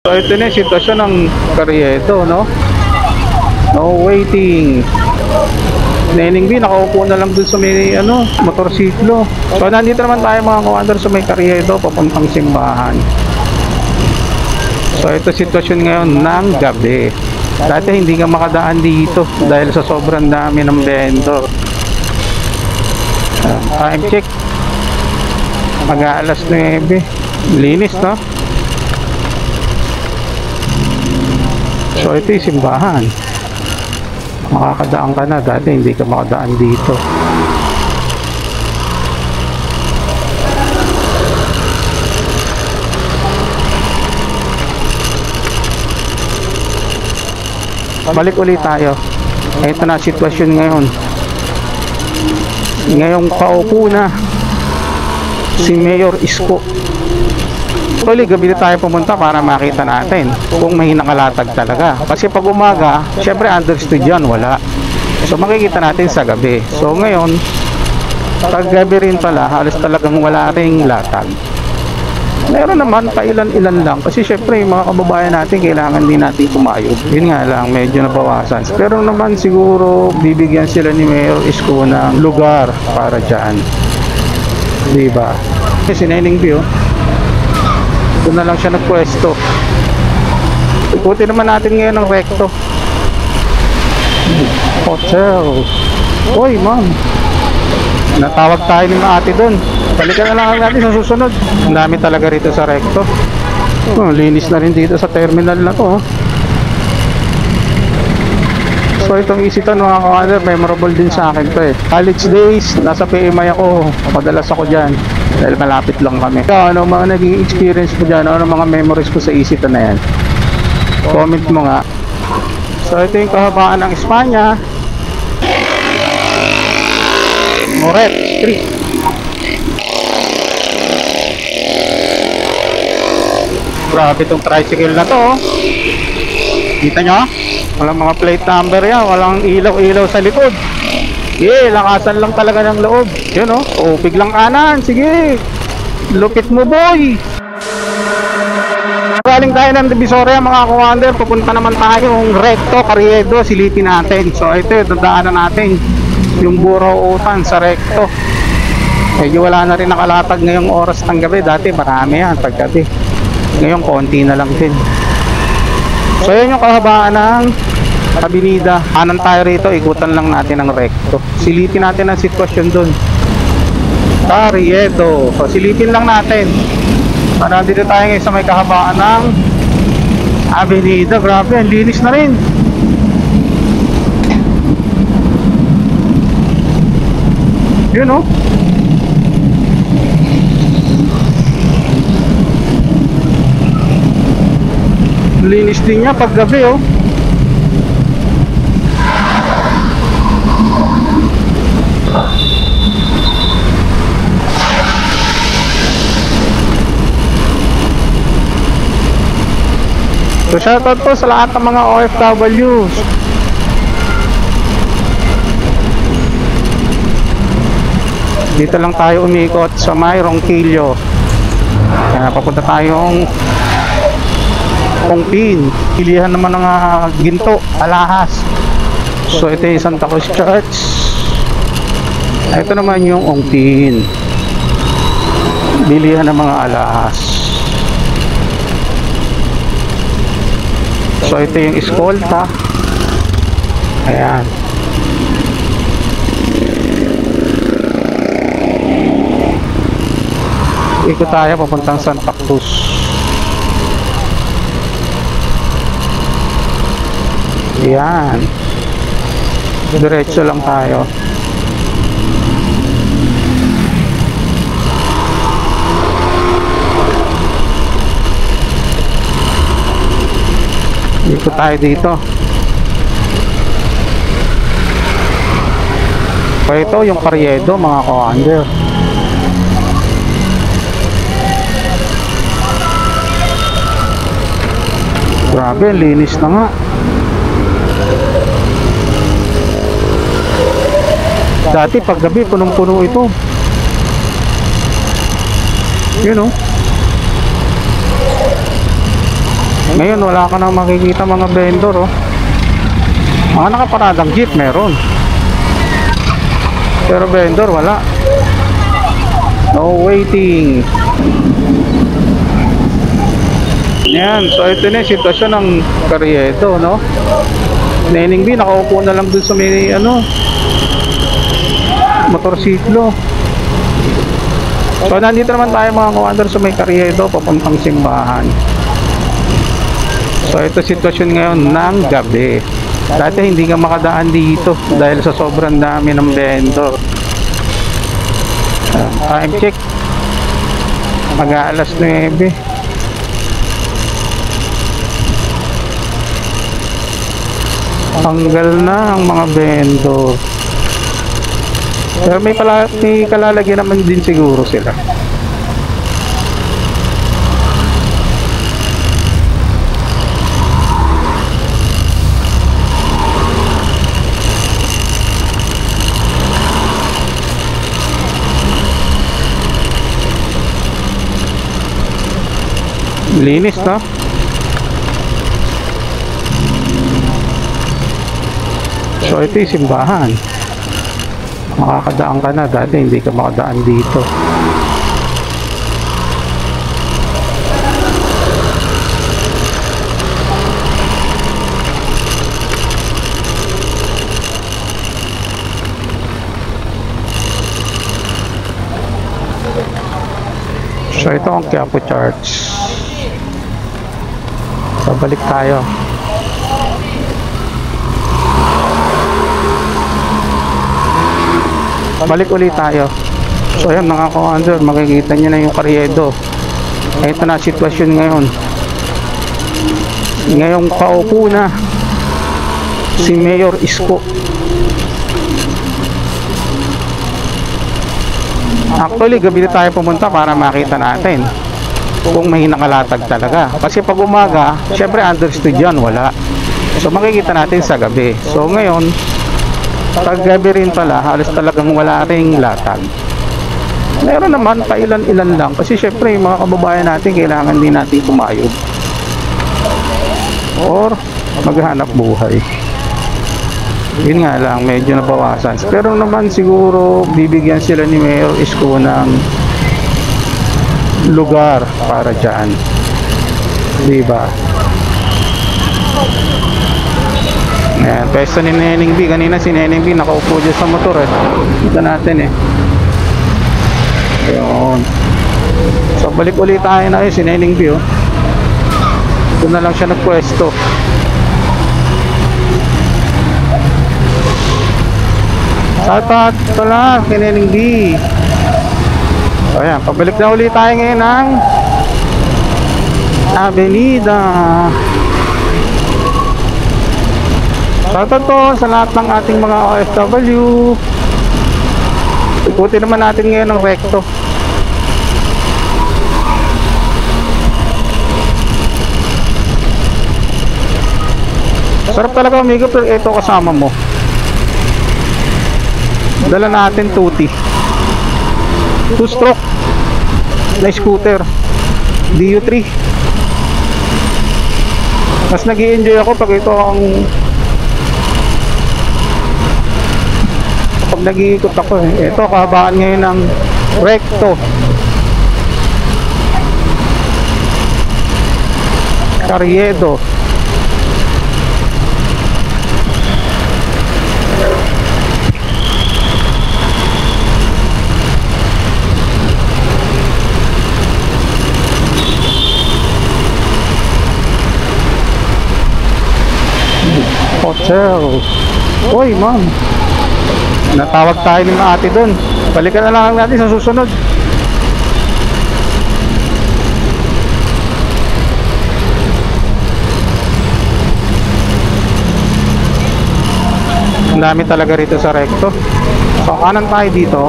So ito na yung sitwasyon ng Carriedo, no? No waiting. Nening B, nakaupo na lang dun sa may motorsiklo. So nandito naman tayo mga commander sa may Carriedo, papuntang simbahan. So ito sitwasyon ngayon ng gabi. Dati hindi ka makadaan dito dahil sa sobrang dami ng vendor. Time check, mag-aalas 9. Linis, no? So ito yung simbahan. Makakadaan ka na, dati hindi ka makadaan dito. Balik ulit tayo. Ito na sitwasyon ngayon. Ngayong paupo na si Mayor Isko. Actually, gabi na tayo pumunta para makita natin kung may nakalatag talaga. Kasi pag umaga, syempre understood yan, wala. So makikita natin sa gabi. So ngayon, pag gabi rin pala, halos talagang wala ring latag. Meron naman pa ilan-ilan lang. Kasi syempre, yung mga kababayan natin, kailangan din natin kumayod. Yun nga lang, medyo nabawasan. Pero naman siguro, bibigyan sila ni Mayor Isko ng lugar para dyan. Diba? Kasi Nening B, doon na lang siya nagpwesto. Ikutin naman natin ngayon ng recto. Hotel. Uy, ma'am. Natawag tayo ni ate doon. Balikan na lang natin sa susunod. Ang dami talaga rito sa recto. Linis na rin dito sa terminal na to. So itong isitan mga commander, memorable din sa akin to eh. College days, nasa PMI ako. Madalas ako dyan. Dahil malapit lang kami. So, ano mga naging experience mo dyan? Ano mga memories ko sa isitan na yan? Comment mo nga. So ito yung kahabaan ng Espanya. Moret Street. Grabe itong tricycle na to. Kita nyo? Walang mga plate number yan. Walang ilaw-ilaw sa likod. Lakasan lang talaga ng loob. Yun upig lang kanan. Sige, lupit mo boy. Galing tayo ng Divisoria mga commander. Pupunta naman tayo yung recto Carriedo. Silipin natin. So ito, dadaanan natin yung Burautan sa recto. Medyo wala na rin nakalatag ngayong oras ng gabi. Dati marami yan paggabi. Ngayon konti na lang din. So yun yung kahabaan ng Avenida. Kanan tayo rito, ikutan lang natin ang recto. Silipin natin ang sitwasyon dun. Carriedo. So silipin lang natin. Para dito tayo ngayon sa may kahabaan ng Avenida. Grabe, ang linis na rin. Yun linis din niya pag gabi So shoutout po sa lahat ng mga OFWs. Dito lang tayo umikot sa may Ronquillo. Kaya papunta tayong Ongpin. Pilihan naman ng ginto, alahas. So ito yung Santa Cruz Church. Ito naman yung Ongpin. Bilihan ng mga alahas. So ito yung eskolta. Ayan. Ikot tayo papuntang Santa Cruz. Ayan. Diretso lang tayo. Ikot tayo dito. So ito yung Carriedo mga commander. Grabe, linis na nga. Dati pag gabi punong-puno ito. Yun Ngayon wala ka nang makikita mga vendor, oh. Mga nakaparadang jeep meron, pero vendor wala. No waiting. Yan, so ito na yung sitwasyon ng Carriedo, no? Neneng B nakaupo na lang dun sa may motorsiklo. So nandito naman tayo mga commander sa may Carriedo papuntang simbahan. So ito sitwasyon ngayon ng gabi. Dati hindi ka makadaan dito dahil sa sobrang dami ng vendor. Time check, mag-aalas 9. Tanggal na ang mga vendor. Pero may kalalagyan naman din siguro sila. Linis, no? So ito yung simbahan. Makakadaan ka na, dati hindi ka makadaan dito. So ito ang Quiapo Church. So balik tayo. Balik ulit tayo. So ayan mga commander, makikita nyo na yung Carriedo. Ito na sitwasyon ngayon. Ngayong paupo na si Mayor Isko. Actually gabi na tayo pumunta para makita natin kung may nakalatag talaga. Kasi pag umaga, syempre understood yan, wala. So makikita natin sa gabi. So ngayon pag gabi rin pala, halos talagang wala ring latag. Meron naman pa ilan-ilan lang kasi syempre yung mga kababayan natin kailangan din natin kumayod or maghanap buhay. Yun nga lang, medyo nabawasan. Pero naman siguro bibigyan sila ni Mayor Isko ng lugar para dyan, diba? Ayan, pwesto ni Neneng B. Kanina si Neneng B nakaupo dyan sa motor, eh. Kita natin, eh. Ayun. So balik ulit tayo na yun si Neneng B, oh. Doon na lang siya nagpwesto. Shoutout sa lahat kay Neneng B. So ayan, pabalik na ulit tayo ngayon ng Avenida. Shoutout to sa lahat ng ating mga OFW. Ikutin naman natin ngayon ng rekto. Sarap talaga umigo, pero ito kasama mo. Dala natin tuti. 2-stroke na scooter DU3. Mas nag-i-enjoy ako pag ito ang pag nag-iikot ako, eh. Ito kahabaan ngayon ng rekto. Carriedo. Hotel. Uy, ma'am. Natawag tayo ng ate doon. Balikan na lang natin sa susunod. Ang dami talaga rito sa rekto. So kanan tayo dito.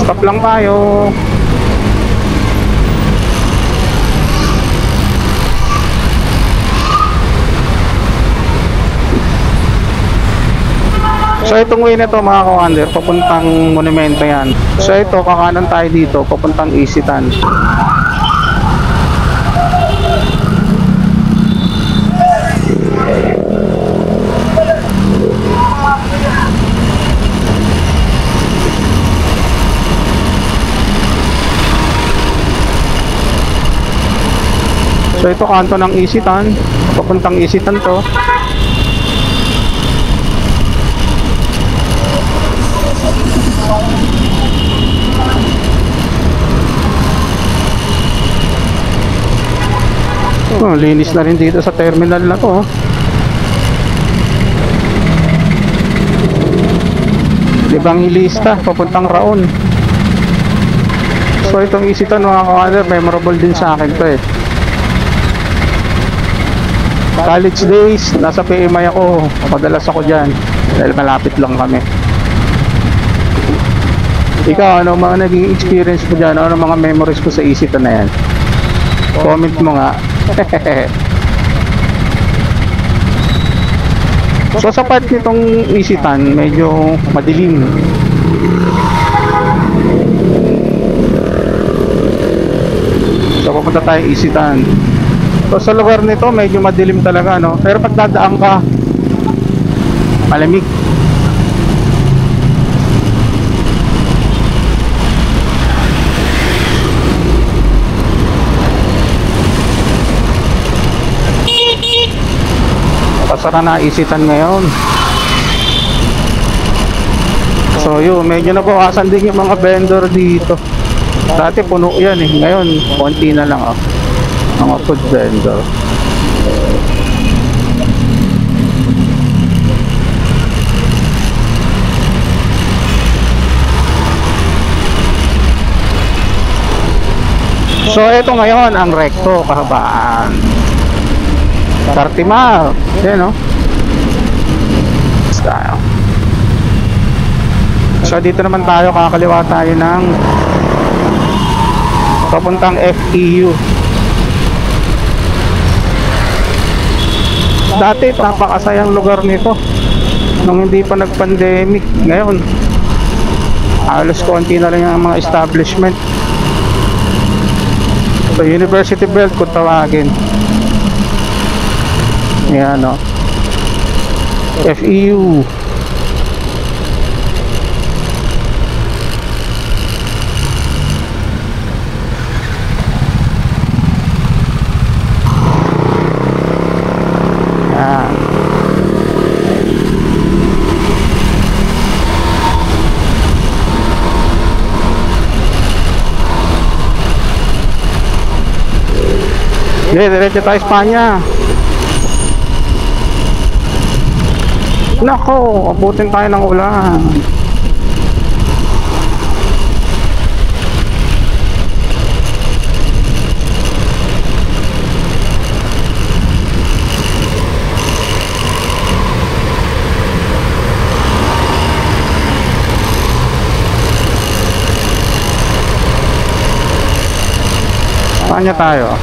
Stop lang tayo. So itong way na to mga commander, papuntang monumento yan. So ito, kakanan tayo dito, papuntang Isitan. So ito kanto ng Isitan, papuntang Isitan to. Oh, linis na rin dito sa terminal na to. Libangilista, papuntang Raon. So itong Isitan mga kawander, memorable din sa akin to eh. College days, nasa PMI ako, madalas ako dyan dahil malapit lang kami. Ikaw, ano mga naging experience mo dyan? Ano mga memories mo sa Isitan na yan? Comment mo nga. So sa part nitong Isitan, medyo madilim. So pupunta tayo Isitan. So sa lugar nito medyo madilim talaga, no? Pero pag dadaan ka, malamig. Pasara na Isitan ngayon. So yun, medyo nabawasan din yung mga vendor dito. Dati puno yan eh, ngayon konti na lang mga food vendor. So ito ngayon ang Recto Kahabaan, Cartimar, yan no. So dito naman tayo, kakaliwa tayo ng papuntang FEU. Dati napakasayang lugar nito nung hindi pa nag-pandemic. Ngayon halos konti na lang yung mga establishment. So University Belt kung tawagin. Yan no, FEU. Okay, diretso tayo Espanya. Nako, abutin tayo ng ulan. Espanya tayo.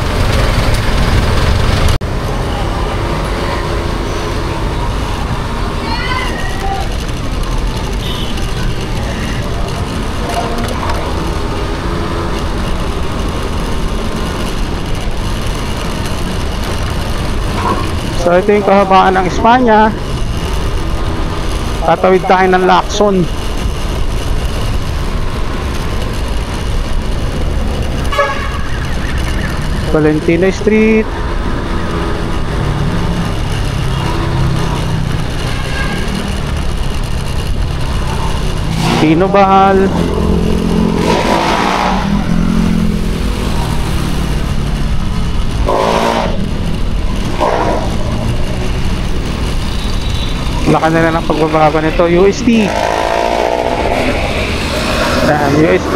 So ito yung kahabaan ng Espanya. Tatawid tayo ng Lacson. Valentina Street. Pino Bahal. Laka na lang ang pagbababa nito. UST. UST.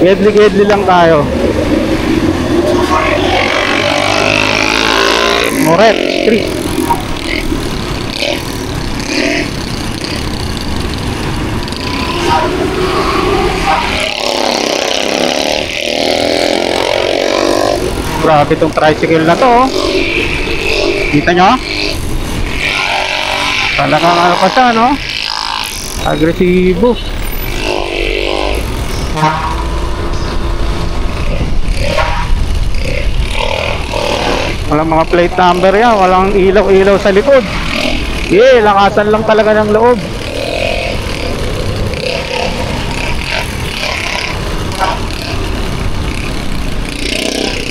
Gedli lang tayo. Moret Street. Grabe itong tricycle na to. Kita nyo? Talagang ano pa siya, no? Agresibo. Walang mga plate number yan. Walang ilaw-ilaw sa likod. Lakasan lang talaga ng loob.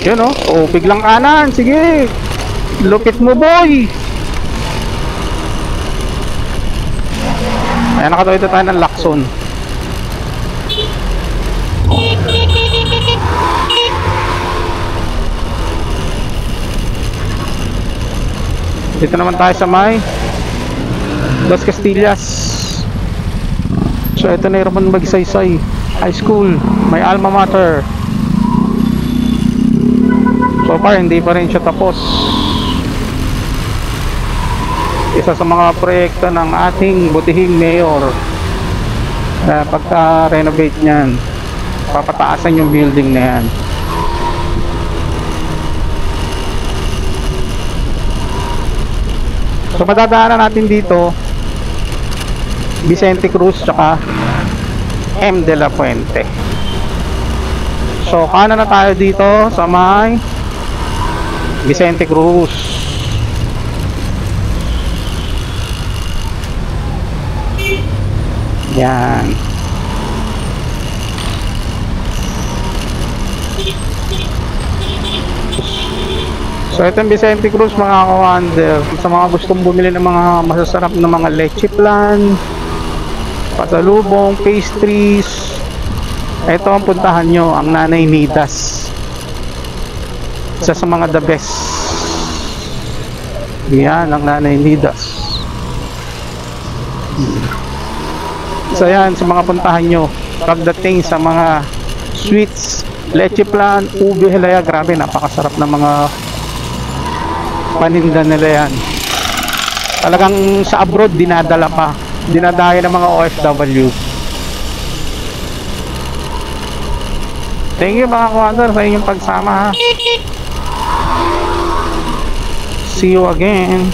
Yun oh. Oh, biglang kanan. Sige. Lupit mo, boy. Ayan, nakatawid tayo ng Lacson. Dito naman tayo sa may Las Castillas. So ito na yung Magsaysay High School, may alma mater. So far hindi pa rin siya tapos. Isa sa mga proyekto ng ating butihing mayor. Pagka-renovate niyan, papataasan yung building na yan. So madadaanan natin dito Vicente Cruz tsaka M. de la Fuente. So kanan na tayo dito sa may Vicente Cruz. Yan. So ito yung Vicente Cruz, mga ka-wonder. Sa mga gustong bumili ng mga masasarap na mga leche plan, pasalubong, pastries, ito ang puntahan nyo, ang Nanay Nidas. Isa sa mga the best. Yan ang Nanay Nidas. So yan, sa mga puntahan nyo pagdating sa mga sweets, leche plan, ube halaya, grabe, napakasarap na mga paninda nila yan. Talagang sa abroad dinadala pa, dinadayo ng mga OFW. Thank you mga kawander sa inyong pagsama ha. See you again.